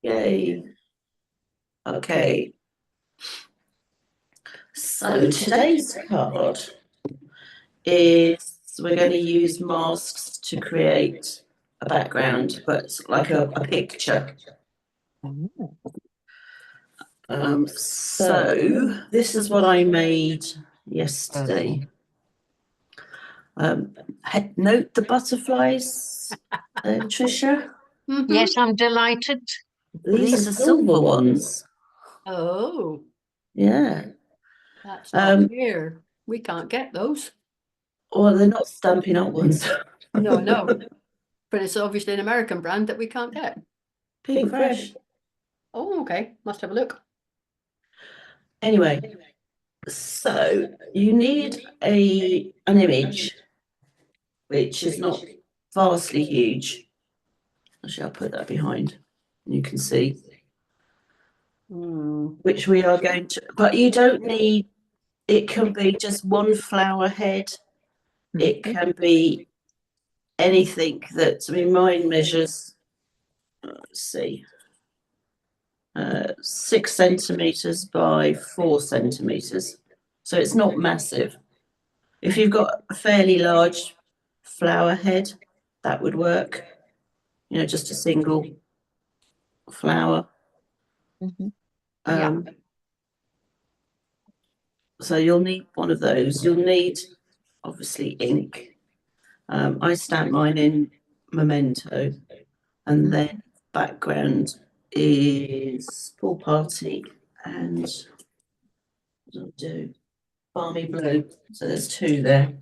Yay. Okay. So today's card is we're going to use masks to create a background, but like a picture. So this is what I made yesterday. Note the butterflies, Tricia. Yes, I'm delighted. These are silver ones. Oh, Yeah. that's not here. We can't get those. Well, they're not Stampin' Up ones. No. But it's obviously an American brand that we can't get. Pink Fresh. Oh, okay. Must have a look. Anyway, so you need an image which is not vastly huge. Actually, I'll put that behind. You can see. Which we are going to, but you don't need, it can be just one flower head. It can be anything that, I mean, mine measures, let's see, 6 centimeters by 4 centimeters. So it's not massive. If you've got a fairly large flower head, that would work. You know, just a single flower. So you'll need one of those. You'll need, obviously, ink. I stamp mine in Memento, and then background is Pool Party and what do I do? Balmy Blue. So there's 2 there.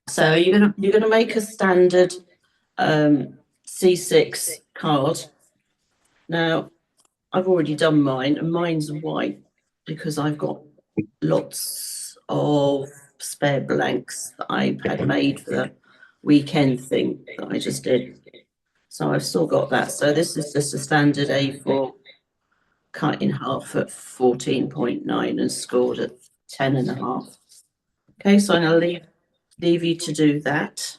So you're gonna make a standard C6 card. Now I've already done mine, and mine's white because I've got lots of spare blanks that I had made for the weekend thing that I just did. So I've still got that. So this is just a standard A4 cut in half at 14.9 and scored at 10.5. Okay, so I'm going to leave you to do that.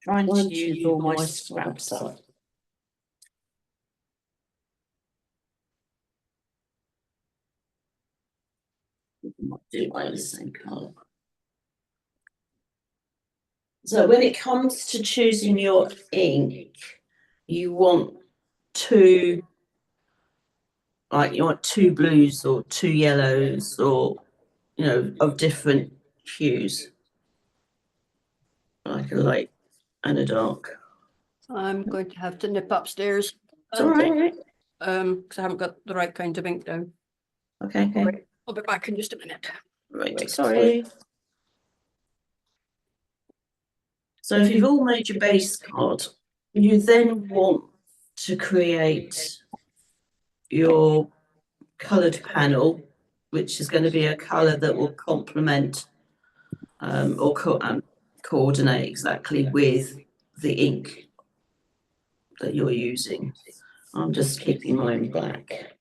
Trying to use all my scraps up. Do my same colour. So when it comes to choosing your ink, you want 2, like you want 2 blues or 2 yellows, or you know, of different hues, like a light and a dark. I'm going to have to nip upstairs. It's all right. Because I haven't got the right kind of ink down. Okay. I'll be back in just a minute. Right, sorry. So if you've all made your base card, you then want to create your coloured panel, which is going to be a colour that will complement or coordinate exactly with the ink that you're using. I'm just keeping mine black.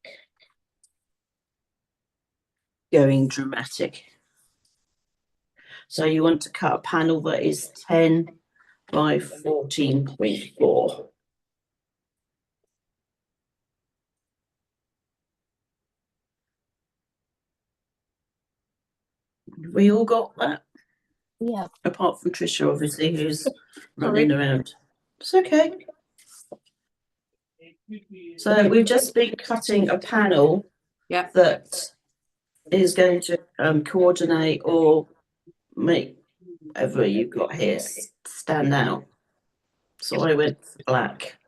Going dramatic. So you want to cut a panel that is 10 by 14.4. We all got that? Yeah. Apart from Tricia, obviously, who's running around. It's okay. So we've just been cutting a panel that is going to coordinate or make whatever you've got here stand out. So I went for black,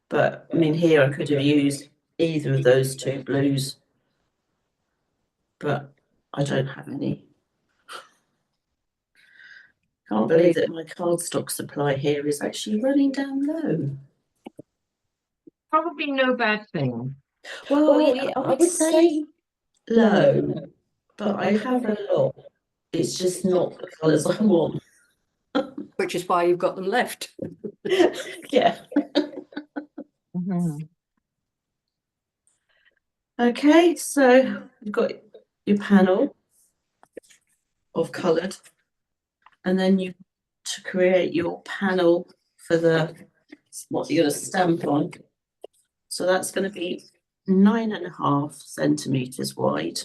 but I mean here I could have used either of those 2 blues, but I don't have any. Can't believe that my cardstock supply here is actually running down low. Probably no bad thing. Well, yeah, I would say low, but I have a lot. It's just not the colours I want. Which is why you've got them left. Yeah. Okay, so you've got your panel of coloured, and then you to create your panel for the what you're going to stamp on. So that's going to be 9.5 centimeters wide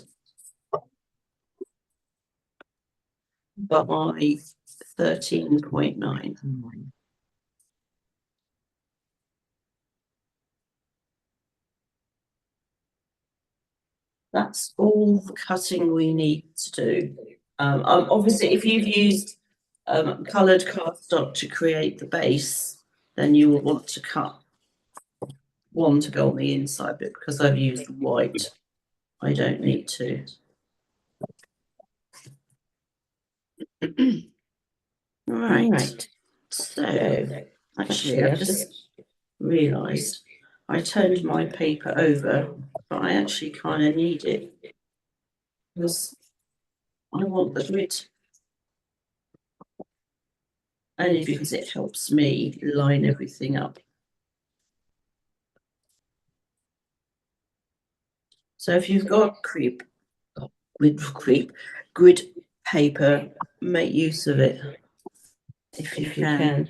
by 13.9. That's all the cutting we need to do. Obviously, if you've used coloured cardstock to create the base, then you will want to cut one to go on the inside, but because I've used white, I don't need to. Right. So, actually, I've just realised I turned my paper over, but I actually kind of need it because I want the grid. Only because it helps me line everything up. So if you've got grid paper, make use of it if you can.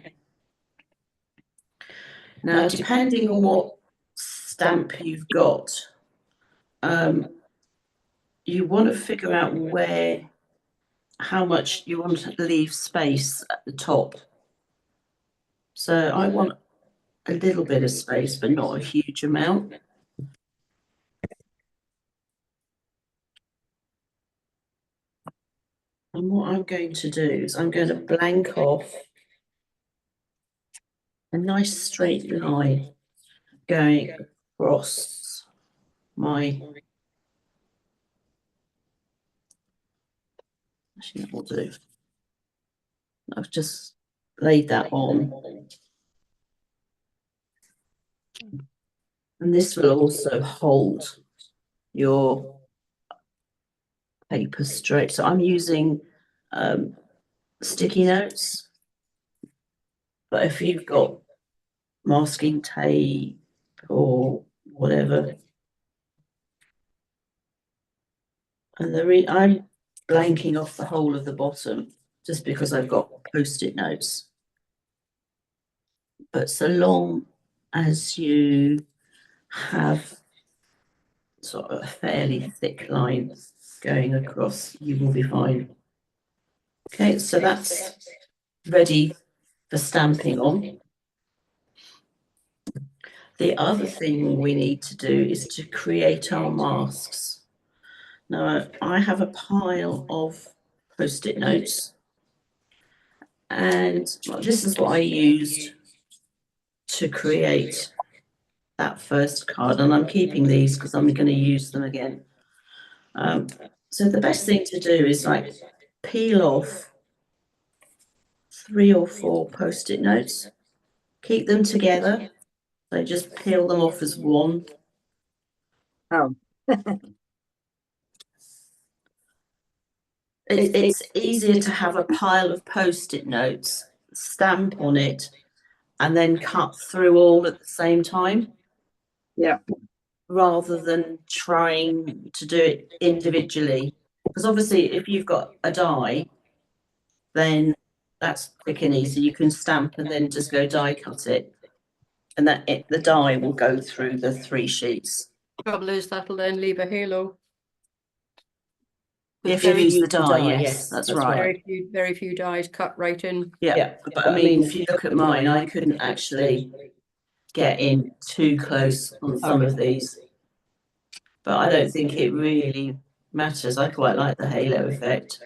Now, depending on what stamp you've got, you want to figure out how much you want to leave space at the top. So I want a little bit of space, but not a huge amount. And what I'm going to do is I'm going to blank off a nice straight line going across my. Actually, that will do. I've just laid that on. And this will also hold your paper straight. So I'm using sticky notes, but if you've got masking tape or whatever, and I'm blanking off the whole of the bottom just because I've got post-it notes. But so long as you have sort of a fairly thick line going across, you will be fine. Okay, so that's ready for stamping on. The other thing we need to do is to create our masks. Now, I have a pile of post-it notes, and this is what I used to create that first card, and I'm keeping these because I'm going to use them again. So the best thing to do is like peel off 3 or 4 post-it notes, keep them together. So just peel them off as one. Oh. It's easier to have a pile of post-it notes, stamp on it, and then cut through all at the same time. Yeah. Rather than trying to do it individually. Because obviously, if you've got a die, then that's quick and easy. You can stamp and then just go die cut it. And the die will go through the 3 sheets. Trouble is that'll then leave a halo. If you use the die, yes, that's right. Very few dies cut right in. Yeah, but I mean, if you look at mine, I couldn't actually get in too close on some of these. But I don't think it really matters. I quite like the halo effect.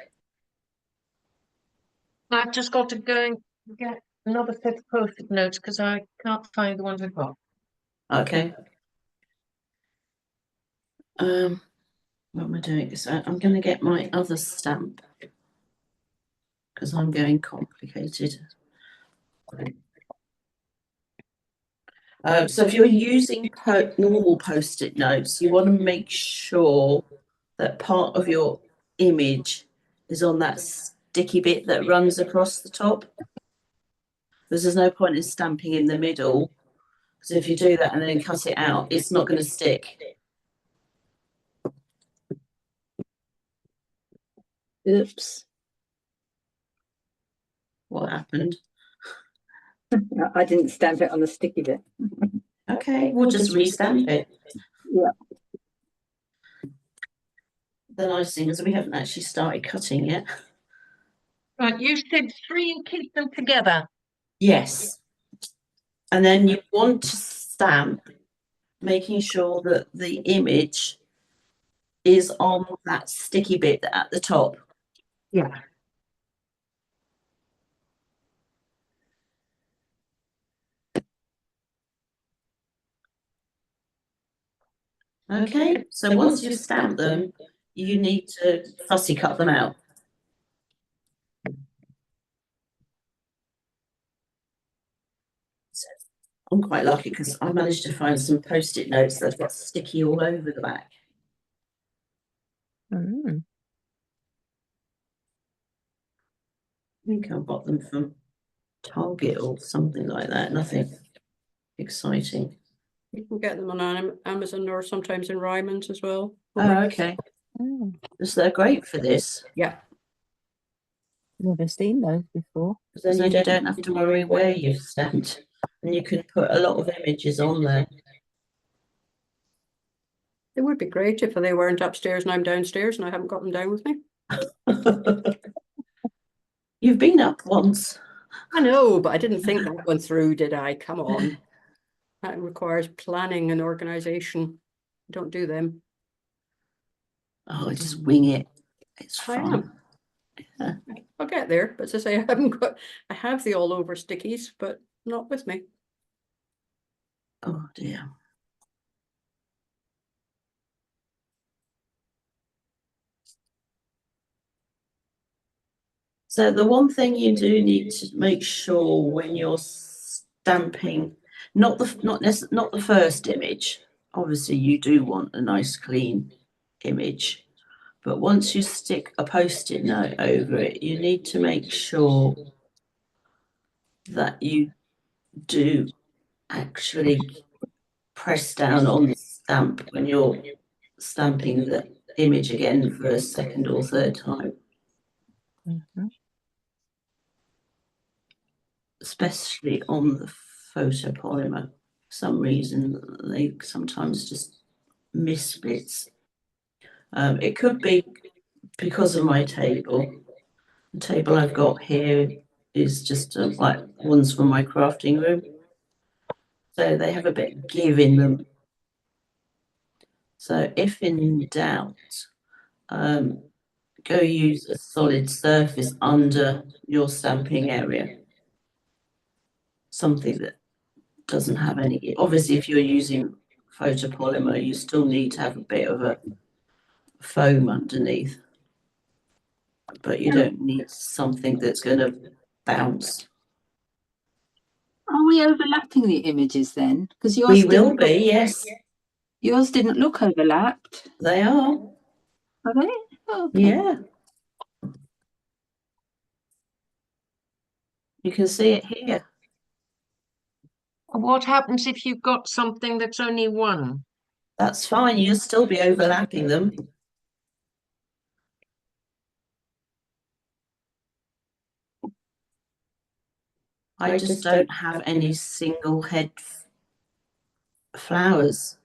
I've just got to go and get another set of post-it notes because I can't find the ones I've got. Okay. What am I doing? So I'm going to get my other stamp because I'm going complicated. So if you're using normal post-it notes, you want to make sure that part of your image is on that sticky bit that runs across the top. Because there's no point in stamping in the middle. Because if you do that and then cut it out, it's not going to stick. Oops. What happened? I didn't stamp it on the sticky bit. Okay, we'll just restamp it. Yeah. The nice thing is we haven't actually started cutting yet. Right, you said 3 and keep them together. Yes. And then you want to stamp, making sure that the image is on that sticky bit at the top. Yeah. Okay, so once you've stamped them, you need to fussy cut them out. So I'm quite lucky because I managed to find some post-it notes that got sticky all over the back. Mm. I think I got them from Target or something like that. Nothing exciting. You can get them on Amazon or sometimes in Ryman's as well. Oh, okay. Mm. So they're great for this. Yeah. Never seen those before. Because then you don't have to worry where you've stamped. And you can put a lot of images on there. It would be great if they weren't upstairs and I'm downstairs and I haven't got them down with me. You've been up once. I know, but I didn't think that one through, did I? Come on. That requires planning and organization. Don't do them. Oh, just wing it. It's I fun. am. Yeah. I'll get there, but as I say, I have the all over stickies, but not with me. Oh dear. So the one thing you do need to make sure when you're stamping, not the first image. Obviously, you do want a nice clean image, but once you stick a post-it note over it, you need to make sure that you do actually press down on the stamp when you're stamping the image again for a second or third time. Mm-hmm. Especially on the photopolymer. For some reason, they sometimes just miss bits. It could be because of my table. The table I've got here is just like ones from my crafting room. So they have a bit of give in them. So if in doubt, go use a solid surface under your stamping area. Something that doesn't have any. Obviously, if you're using photopolymer, you still need to have a bit of a foam underneath, but you don't need something that's going to bounce. Are we overlapping the images then? Because yours We will didn't be, yes, yours didn't look overlapped, they are. are they? Oh, okay. Yeah. You can see it here. What happens if you've got something that's only one? That's fine. You'll still be overlapping them. I just don't have any single head flowers.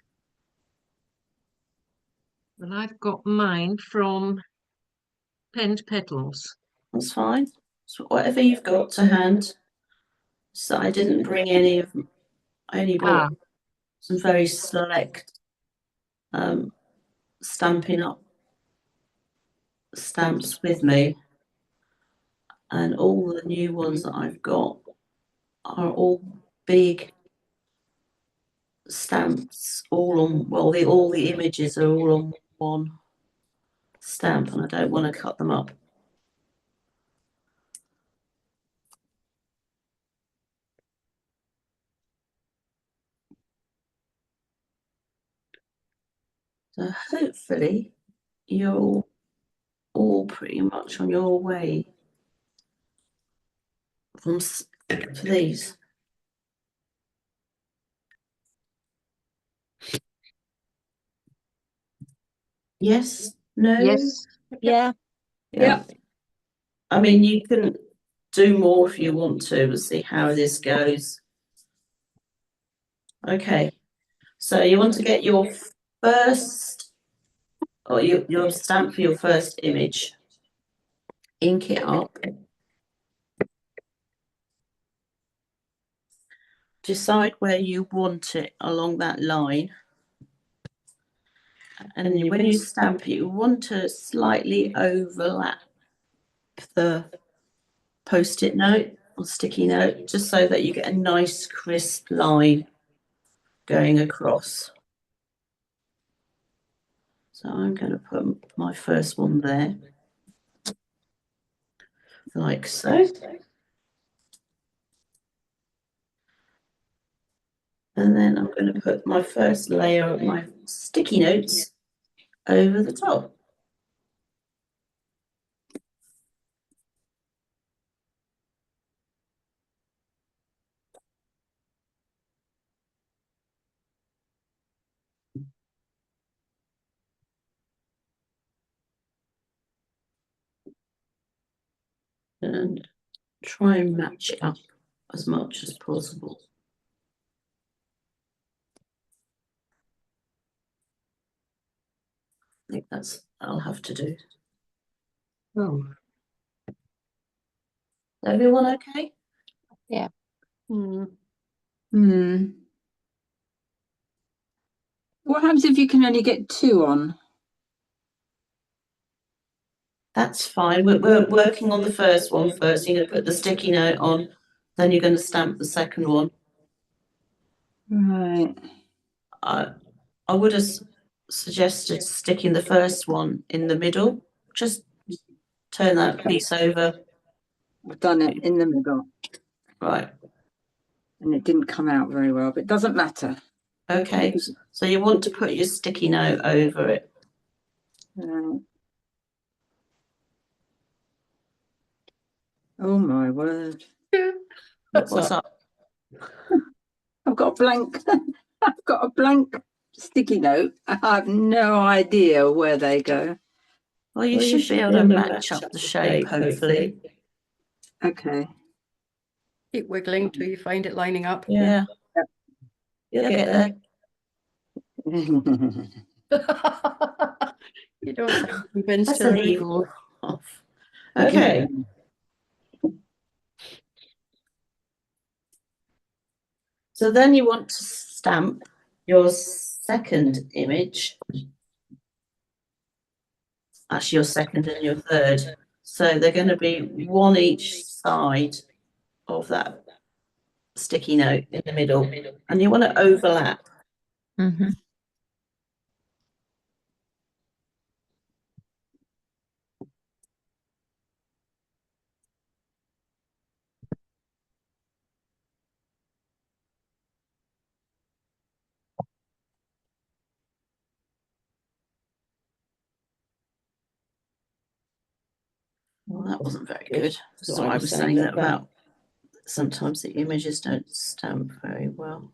Well, I've got mine from Penned Petals. That's fine. So whatever you've got to hand. So I didn't bring any of. I only bought some very select Stampin' Up stamps with me, and all the new ones that I've got are all big stamps, all on, well, all the images are all on one stamp, and I don't want to cut them up. So hopefully you're all pretty much on your way from for these. Yes? No? Yes. Yeah. Yeah. I mean, you can do more if you want to, but see how this goes. Okay, so you want to get your first, or your stamp for your first image. Ink it up. Decide where you want it along that line. And then when you stamp it, you want to slightly overlap the post-it note or sticky note, just so that you get a nice crisp line going across. So I'm going to put my first one there, like so. And then I'm going to put my first layer of my sticky notes over the top. And try and match it up as much as possible. I think I'll have to do. Oh. Everyone okay? Hmm. Hmm. What happens if you can only get 2 on? That's fine. We're working on the first one first. You're going to put the sticky note on, then you're going to stamp the second one. Right. I would have suggested sticking the first one in the middle. Just turn that piece over. I've done it in the middle Right. and it didn't come out very well, but it doesn't matter. Okay. So you want to put your sticky note over it. Right. Oh my word. What's up? I've got a blank. I've got a blank sticky note. I have no idea where they go. Well, you should be able to match up the shape, hopefully. Okay. Keep wiggling till you find it lining up. Yeah. Yep. You'll get there. You don't sound convinced, That's an Hilary. eagle off. Okay. So then you want to stamp your second image. Actually, your second and your third. So they're going to be one each side of that sticky note in the middle. And you want to overlap. Mm-hmm. Well, that wasn't very good. So I was saying that about sometimes the images don't stamp very well.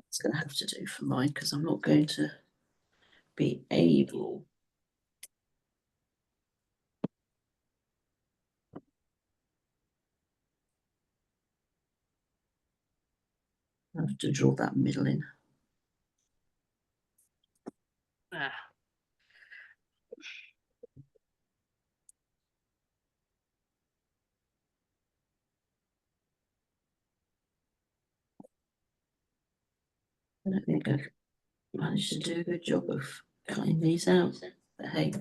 It's going to have to do for mine because I'm not going to be able. I have to draw that middle in. Ah. I don't think I've managed to do a good job of cutting these out. But hey.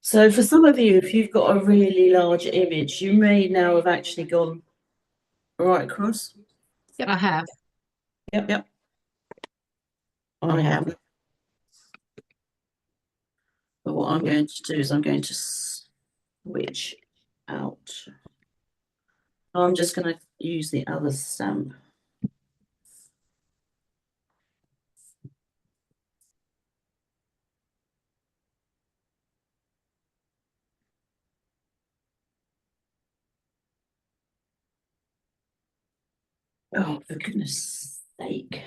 So for some of you, if you've got a really large image, you may now have actually gone right across. Yep, I have. Yep. I haven't. But what I'm going to do is I'm going to switch out. I'm just going to use the other stamp. Oh, for goodness sake.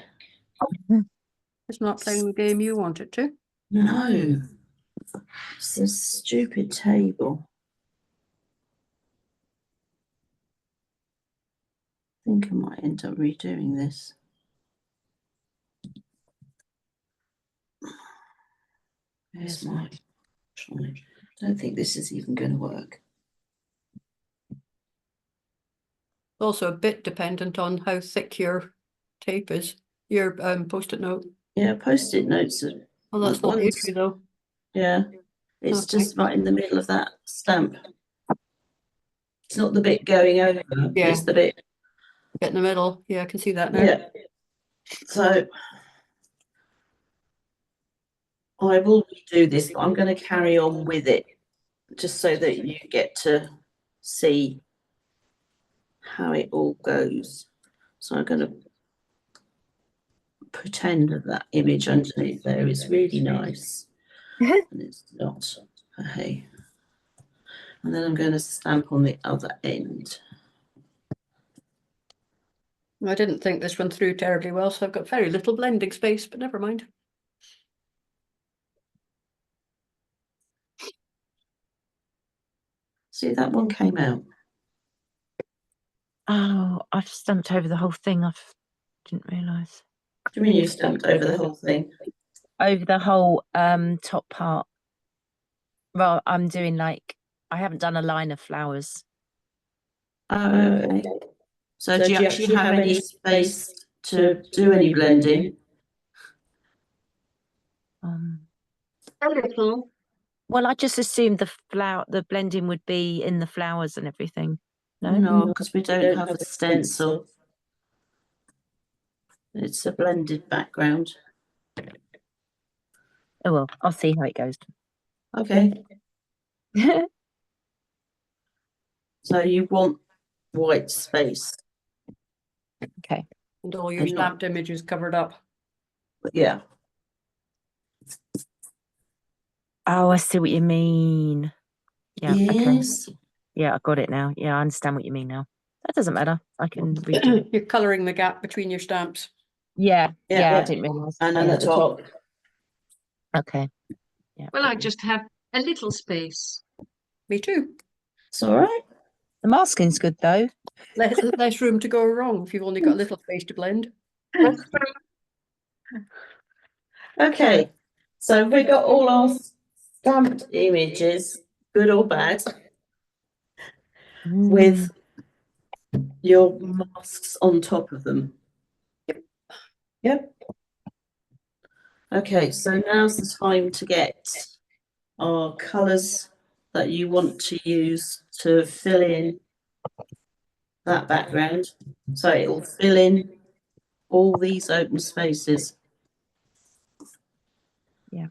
It's not playing the game you want it to. No. It's a stupid table. I think I might end up redoing this. Where's my try? Don't think this is even going to work. Also a bit dependent on how thick your tape is, your post-it note. Yeah, post-it notes are, Well, that's not the One's- issue though. yeah, it's Okay. just right in the middle of that stamp. It's not the bit going over, Yeah. it's the bit, Get in the middle. Yeah, I can see that now. yeah. So I will redo this, but I'm going to carry on with it just so that you get to see how it all goes. So I'm going to pretend that that image underneath there is really nice, and it's not. Hey, and then I'm going to stamp on the other end. I didn't think this went through terribly well, so I've got very little blending space, but never mind. See, that one came out. Oh, I've stamped over the whole thing. I didn't realise. What do you mean you stamped over the whole thing? Over the whole top part. Well, I'm doing like, I haven't done a line of flowers. Okay. So do you actually have any space to do any blending? A little. Well, I just assumed the blending would be in the flowers and everything. No? No, because we don't have a stencil. It's a blended background. Oh well, I'll see how it goes. Okay. So you want white space. Okay. And all your And not- stamped images covered up. Yeah. Oh, I see what you mean. Yeah. Okay. Yes. Yeah, I got it now. Yeah, I understand what you mean now. That doesn't matter. I can redo it. You're colouring the gap between your stamps. Yeah. Yeah, Yeah, I yeah. didn't realise. And Yeah, on the top. Okay. Yeah. Well, I got you. just have a little space. Me too. It's all right. The masking's good though. Less room to go wrong if you've only got a little space to blend. Okay. So we got all our stamped images, good or bad, with your masks on top of them. Yep. Okay, so now's the time to get our colours that you want to use to fill in that background. So it will fill in all these open spaces. Yeah.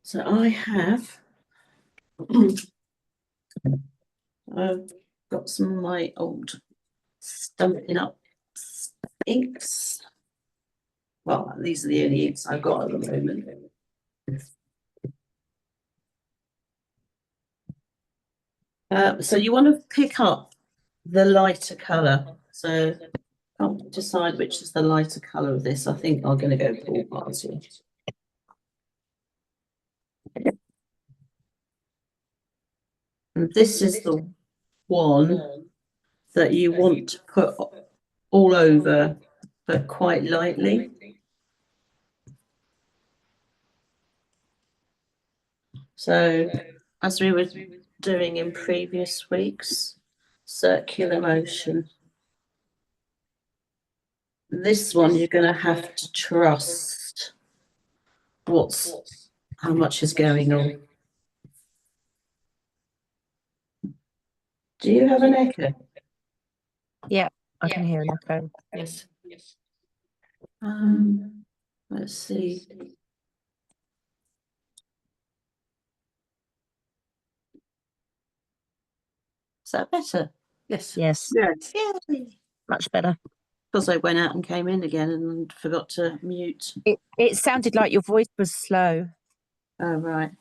So I have I've got some of my old Stampin' Up inks. Well, these are the only inks I've got at the moment. So you want to pick up the lighter colour. So can't decide which is the lighter colour of this. I think I'm going to go Paul Party. And this is the one that you want to put all over, but quite lightly. So, as we were doing in previous weeks, circular motion. This one, you're going to have to trust how much is going on. Do you have an echo? I can hear an echo. Yes. Let's see. Is that better? Yes. Yes, Yes. Yay! much better. Because I went out and came in again and forgot to mute. It sounded like your voice was slow. Oh, right.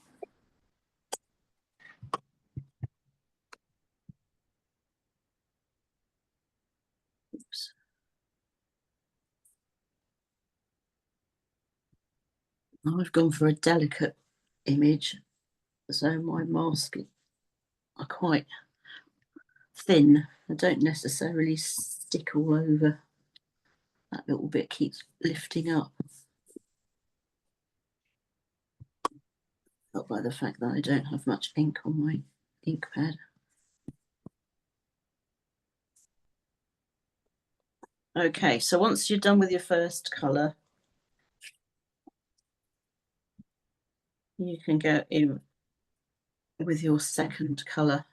Oops. I've gone for a delicate image, so my mask are quite thin. I don't necessarily stick all over. That little bit keeps lifting up. Not by the fact that I don't have much ink on my ink pad. Okay, so once you're done with your first colour, you can go in with your second colour.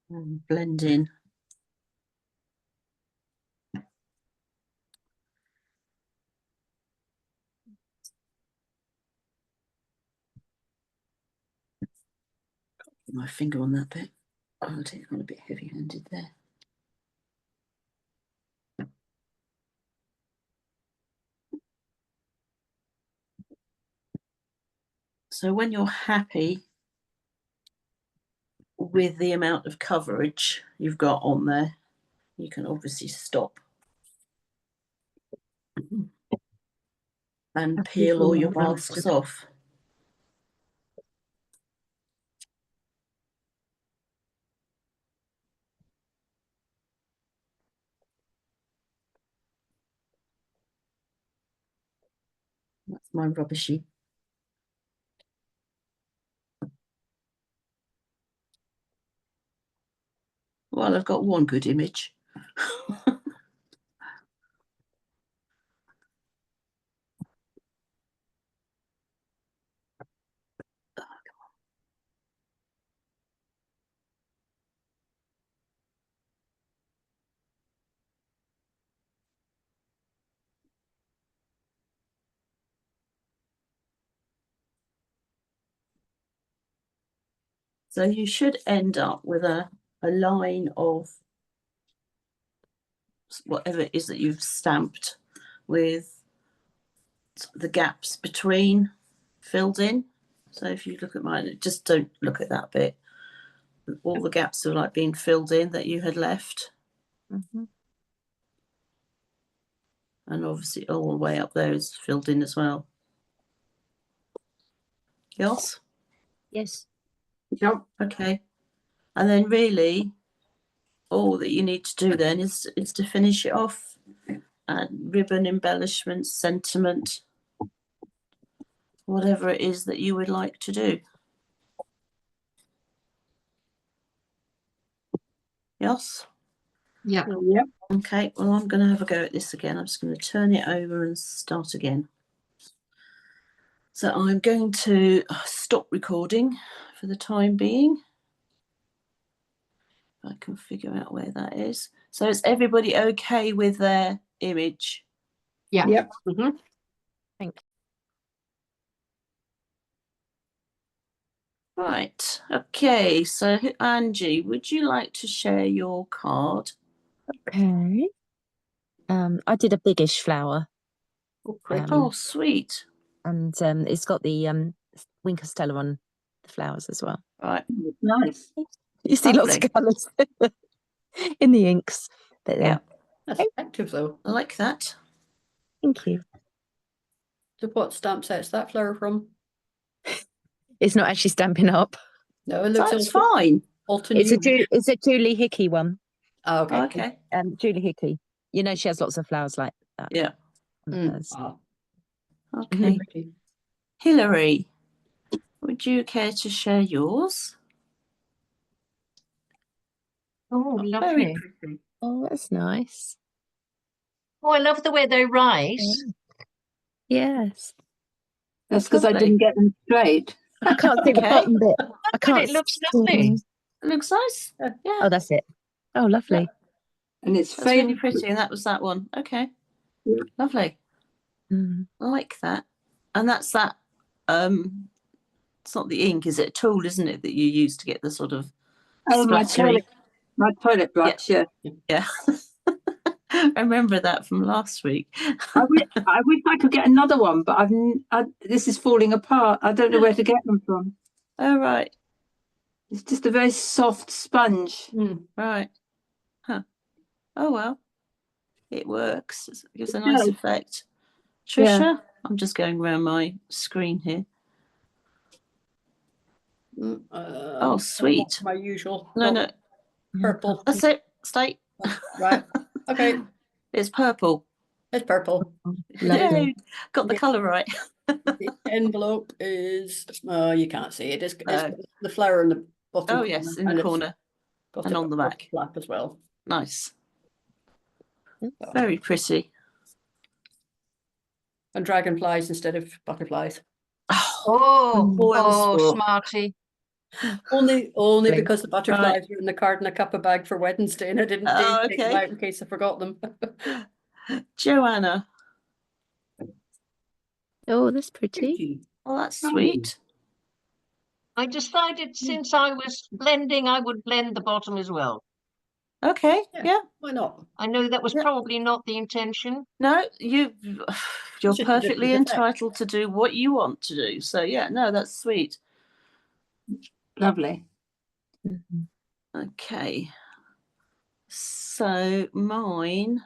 And blend in. Put my finger on that bit. Oh, I think I'm a bit heavy-handed there. So when you're happy with the amount of coverage you've got on there, you can obviously stop and peel all your masks off. That's my rubbishy. Well, I've got one good image. So you should end up with a line of whatever it is that you've stamped with the gaps between filled in. So if you look at mine, just don't look at that bit. All the gaps are like being filled in that you had left. Mhm. And obviously all the way up there is filled in as well. Yes? Yes. Yep. Okay. And then really all that you need to do then is to finish it off. And ribbon embellishment, sentiment, whatever it is that you would like to do. Yes? Yeah. Yep. Okay, well, I'm going to have a go at this again. I'm just going to turn it over and start again. So I'm going to stop recording for the time being. If I can figure out where that is. So is everybody okay with their image? Yeah. Yep. Mhm. Thank you. Right, okay, so Angie, would you like to share your card? Okay. I did a biggish flower, Oh, great. Oh, sweet. and it's got the Winker Stella on the flowers as well. Right, Nice. You see lots Lovely. of colours in the inks. But Yeah. That's effective though. I like that. thank you. So what stamp set's that flower from? It's not actually Stampin' Up. No, it looks That's also fine. It's a Julie Hickey one. Oh, okay. Okay. Julie Hickey. You know she has lots of flowers like that. Yeah. on Mm. hers. Ah, Okay. pretty. Hilary, would you care to share yours? Oh, Very lovely. pretty. Oh, that's nice. Oh, I love the way they rise. Yes. That's because I lovely. didn't get them straight. I can't see the Okay. bottom bit. I But can't it looks see. lovely. It looks nice. Yeah, Oh, that's it. Oh, lovely. And it's that's really faded. pretty. And that was that one. Okay. Yeah. Lovely. Mm. I like that. And that's that. It's not the ink, is it? A tool, isn't it, that you use to get the sort of Oh, splattery. my toilet brush. Yeah. Yeah. I remember that from last week. I wish I could get another one, but this is falling apart. I don't know where to get them from. Oh, right. It's just a very soft sponge. Mm. Right. Oh well, it works. It gives a It nice does. effect. Yeah. Trisha, I'm just going around my screen here. Oh, sweet. My usual. No, no, Purple. that's it. Stay. Right. Okay. It's purple. It's purple. Lovely. Yay, got the Yeah. colour right. The envelope is, you can't see it. It's Oh. the flower in the bottom Oh corner. yes, in and the it's corner got and a on the purple back. flap as well. Nice. So- Very pretty. And dragonflies instead of butterflies. Oh, Spoil sport. smarty. Only Lovely. because the butterflies were in the card and a cuppa bag for Wednesday, and I didn't Oh, take them okay. out in case I forgot them. Joanna. Oh, that's pretty. Pretty. Well, that's sweet. I decided since I was blending, I would blend the bottom as well. Okay. Yeah. Yeah. Why not? I know that was Yeah. probably not the intention. No, you're just a different perfectly effect. entitled to do what you want to do. So yeah, no, that's sweet. Lovely. Mhm. Okay. So mine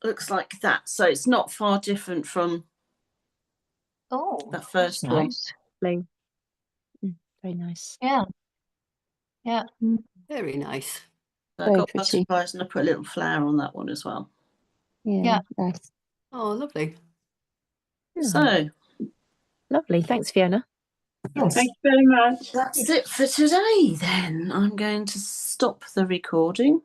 looks like that. So it's not far different from Oh, the that's first one. nice. Lovely. Very nice. Yeah. Very nice. So I Very got pretty. butterflies and I put a little flower on that one as well. Yeah. Nice. Oh, lovely. Yeah, So lovely. Thanks, Fiona. yes, Thank you very much. that's it for today then. I'm going to stop the recording.